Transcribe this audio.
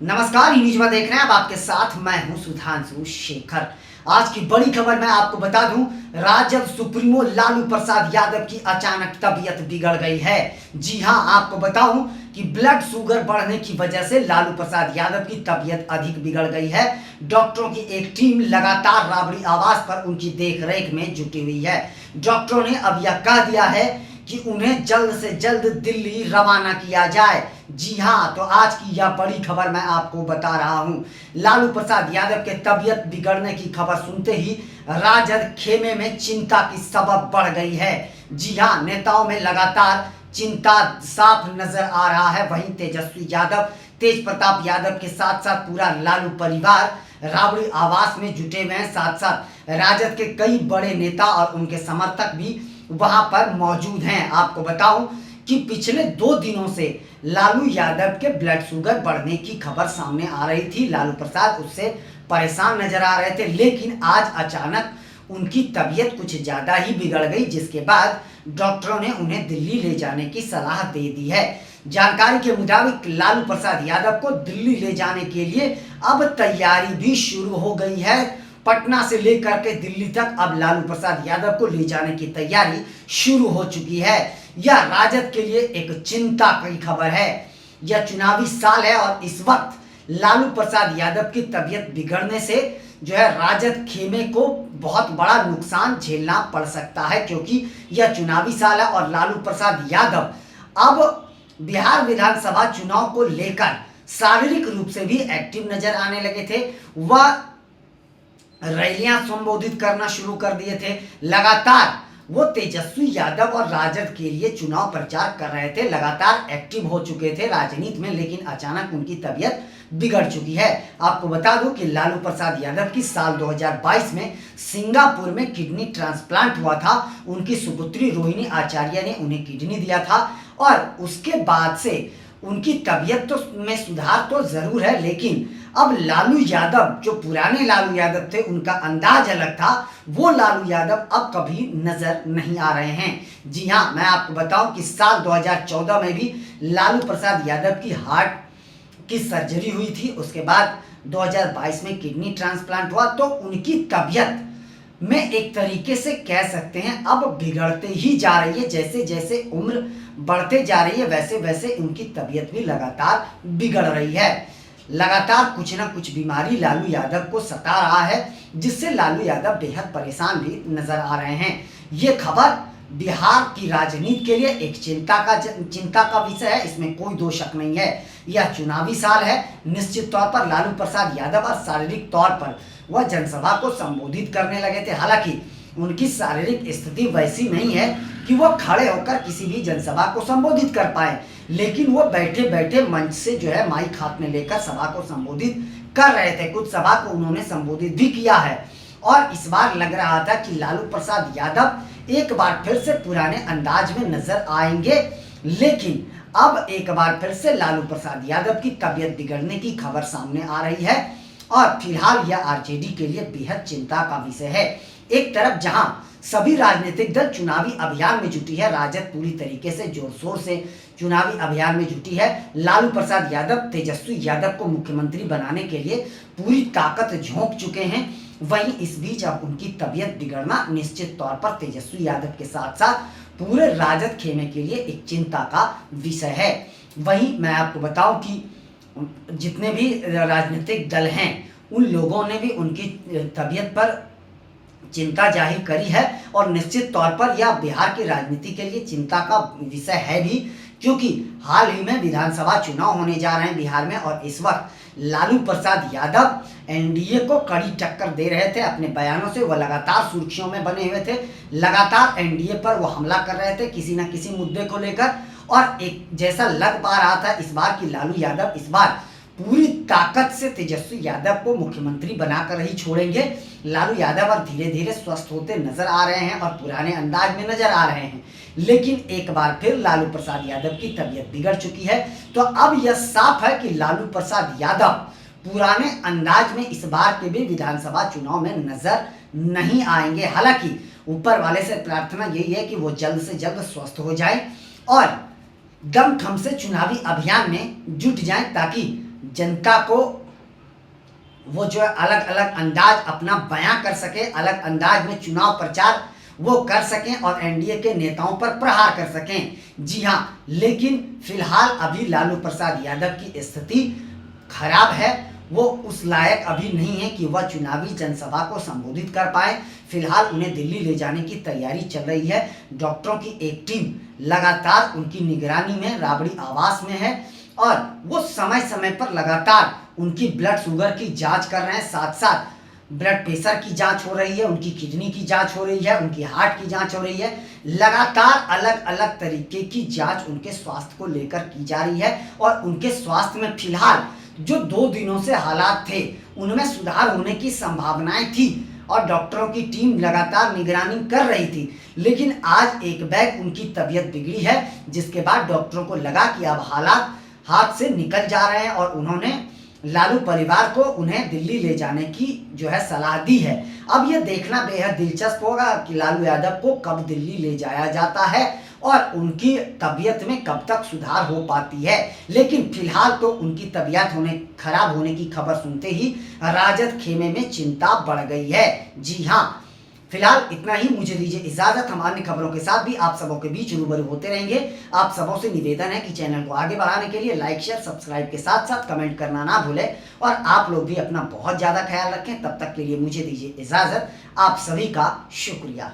नमस्कार, न्यूज देख रहे हैं। अब आपके साथ मैं हूं सुधांशु शेखर। आज की बड़ी खबर मैं आपको बता दूं, राजद सुप्रीमो लालू प्रसाद यादव की अचानक तबीयत बिगड़ गई है। जी हां, आपको बताऊं कि ब्लड शुगर बढ़ने की वजह से लालू प्रसाद यादव की तबीयत अधिक बिगड़ गई है। डॉक्टरों की एक टीम लगातार राबड़ी आवास पर उनकी देखरेख में जुटी हुई है। डॉक्टरों ने अब यह कह दिया है कि उन्हें जल्द से जल्द दिल्ली रवाना किया जाए। जी हां, तो आज की यह बड़ी खबर मैं आपको बता रहा हूं। लालू प्रसाद यादव के तबीयत बिगड़ने की खबर सुनते ही राजद खेमे में चिंता की सबब बढ़ गई है। जी हां, नेताओं में लगातार चिंता साफ नजर आ रहा है। वहीं तेजस्वी यादव, तेज प्रताप यादव के साथ साथ पूरा लालू परिवार राबड़ी आवास में जुटे हुए हैं। साथ साथ राजद के कई बड़े नेता और उनके समर्थक भी वहां पर मौजूद हैं। आपको बताऊं कि पिछले 2 दिनों से लालू यादव के ब्लड शुगर बढ़ने की खबर सामने आ रही थी। लालू प्रसाद उससे परेशान नजर आ रहे थे, लेकिन आज अचानक उनकी तबीयत कुछ ज्यादा ही बिगड़ गई, जिसके बाद डॉक्टरों ने उन्हें दिल्ली ले जाने की सलाह दे दी है। जानकारी के मुताबिक लालू प्रसाद यादव को दिल्ली ले जाने के लिए अब तैयारी भी शुरू हो गई है। पटना से लेकर के दिल्ली तक अब लालू प्रसाद यादव को ले जाने की तैयारी शुरू हो चुकी है। यह राजद के लिए एक चिंता की खबर है। यह चुनावी साल है और इस वक्त लालू प्रसाद यादव की तबीयत बिगड़ने से जो है राजद खेमे को बहुत बड़ा नुकसान झेलना पड़ सकता है, क्योंकि यह चुनावी साल है और लालू प्रसाद यादव अब बिहार विधानसभा चुनाव को लेकर शारीरिक रूप से भी एक्टिव नजर आने लगे थे। वह रैलियां संबोधित करना शुरू कर दिए थे। लगातार वो तेजस्वी यादव और राजद के लिए चुनाव प्रचार कर रहे थे, लगातार एक्टिव हो चुके थे राजनीति में, लेकिन अचानक उनकी तबीयत बिगड़ चुकी है। आपको बता दूं कि लालू प्रसाद यादव की साल 2022 में सिंगापुर में किडनी ट्रांसप्लांट हुआ था। उनकी सुपुत्री रोहिणी आचार्य ने उन्हें किडनी दिया था और उसके बाद से उनकी तबीयत तो में सुधार तो जरूर है, लेकिन अब लालू यादव, जो पुराने लालू यादव थे, उनका अंदाज अलग था। वो लालू यादव अब कभी नजर नहीं आ रहे हैं। जी हां, मैं आपको बताऊं कि साल 2014 में भी लालू प्रसाद यादव की हार्ट की सर्जरी हुई थी। उसके बाद 2022 में किडनी ट्रांसप्लांट हुआ, तो उनकी तबीयत में एक तरीके से कह सकते हैं अब बिगड़ते ही जा रही है। जैसे जैसे उम्र बढ़ते जा रही है, वैसे वैसे उनकी तबीयत भी लगातार बिगड़ रही है। लगातार कुछ ना कुछ बीमारी लालू यादव को सता रहा है, जिससे लालू यादव बेहद परेशान भी नजर आ रहे हैं। ये खबर बिहार की राजनीति के लिए एक चिंता का विषय है, इसमें कोई दो शक नहीं है। यह चुनावी साल है। निश्चित तौर पर लालू प्रसाद यादव और शारीरिक तौर पर वह जनसभा को संबोधित करने लगे थे। हालांकि उनकी शारीरिक स्थिति वैसी नहीं है कि वो खड़े होकर किसी भी जनसभा को संबोधित कर पाए, लेकिन वो बैठे बैठे मंच से जो है माइक हाथ में लेकर सभा को संबोधित कर रहे थे। कुछ सभा को उन्होंने संबोधित भी किया है और इस बार लग रहा था कि लालू प्रसाद यादव एक बार फिर से पुराने अंदाज में नजर आएंगे, लेकिन अब एक बार फिर से लालू प्रसाद यादव की तबीयत बिगड़ने की खबर सामने आ रही है और फिलहाल यह आरजेडी के लिए बेहद चिंता का विषय है। एक तरफ जहां सभी राजनीतिक दल चुनावी अभियान में जुटी है, राजद पूरी तरीके से जोर शोर से चुनावी अभियान में जुटी है। लालू प्रसाद यादव तेजस्वी यादव को मुख्यमंत्री बनाने के लिए पूरी ताकत झोंक चुके हैं। वहीं इस बीच अब उनकी तबीयत बिगड़ना निश्चित तौर पर तेजस्वी यादव के साथ साथ पूरे राजद खेमे के लिए एक चिंता का विषय है। वहीं मैं आपको बताऊं कि जितने भी राजनीतिक दल हैं, उन लोगों ने भी उनकी तबीयत पर चिंता जाहिर करी है और निश्चित तौर पर यह बिहार की राजनीति के लिए चिंता का विषय है भी, क्योंकि हाल ही में विधानसभा चुनाव होने जा रहे हैं बिहार में और इस वक्त लालू प्रसाद यादव एनडीए को कड़ी टक्कर दे रहे थे। अपने बयानों से वह लगातार सुर्खियों में बने हुए थे, लगातार एनडीए पर वो हमला कर रहे थे किसी न किसी मुद्दे को लेकर, और एक जैसा लग पा रहा था इस बार की लालू यादव इस बार पूरी ताकत से तेजस्वी यादव को मुख्यमंत्री बनाकर ही छोड़ेंगे। लालू यादव अब धीरे धीरे स्वस्थ होते नजर आ रहे हैं और पुराने अंदाज में नजर आ रहे हैं, लेकिन एक बार फिर लालू प्रसाद यादव की तबीयत बिगड़ चुकी है। तो अब यह साफ है कि लालू प्रसाद यादव पुराने अंदाज में इस बार के भी विधानसभा चुनाव में नजर नहीं आएंगे। हालांकि ऊपर वाले से प्रार्थना यही है कि वो जल्द से जल्द स्वस्थ हो जाए और दमखम से चुनावी अभियान में जुट जाएं, ताकि जनता को वो जो है अलग अलग अंदाज अपना बयां कर सके, अलग अंदाज में चुनाव प्रचार वो कर सकें और एनडीए के नेताओं पर प्रहार कर सकें। जी हाँ, लेकिन फिलहाल अभी लालू प्रसाद यादव की स्थिति खराब है। वो उस लायक अभी नहीं है कि वह चुनावी जनसभा को संबोधित कर पाए। फिलहाल उन्हें दिल्ली ले जाने की तैयारी चल रही है। डॉक्टरों की एक टीम लगातार उनकी निगरानी में राबड़ी आवास में है और वो समय समय पर लगातार उनकी ब्लड शुगर की जांच कर रहे हैं। साथ साथ ब्लड प्रेशर की जांच हो रही है, उनकी किडनी की जांच हो रही है, उनकी हार्ट की जांच हो रही है। लगातार अलग अलग तरीके की जांच उनके स्वास्थ्य को लेकर की जा रही है और उनके स्वास्थ्य में फिलहाल जो 2 दिनों से हालात थे उनमें सुधार होने की संभावनाएं थी और डॉक्टरों की टीम लगातार निगरानी कर रही थी। लेकिन आज एक बैग उनकी तबीयत बिगड़ी है, जिसके बाद डॉक्टरों को लगा कि अब हालात हाथ से निकल जा रहे हैं और उन्होंने लालू परिवार को उन्हें दिल्ली ले जाने की जो है सलाह दी है। अब यह देखना बेहद दिलचस्प होगा कि लालू यादव को कब दिल्ली ले जाया जाता है और उनकी तबीयत में कब तक सुधार हो पाती है। लेकिन फिलहाल तो उनकी तबीयत खराब होने की खबर सुनते ही राजद खेमे में चिंता बढ़ गई है। जी हाँ, फिलहाल इतना ही। मुझे दीजिए इजाजत। हम अन्य खबरों के साथ भी आप सबों के बीच रूबरू होते रहेंगे। आप सबों से निवेदन है कि चैनल को आगे बढ़ाने के लिए लाइक शेयर सब्सक्राइब के साथ साथ कमेंट करना ना भूलें और आप लोग भी अपना बहुत ज़्यादा ख्याल रखें। तब तक के लिए मुझे दीजिए इजाजत। आप सभी का शुक्रिया।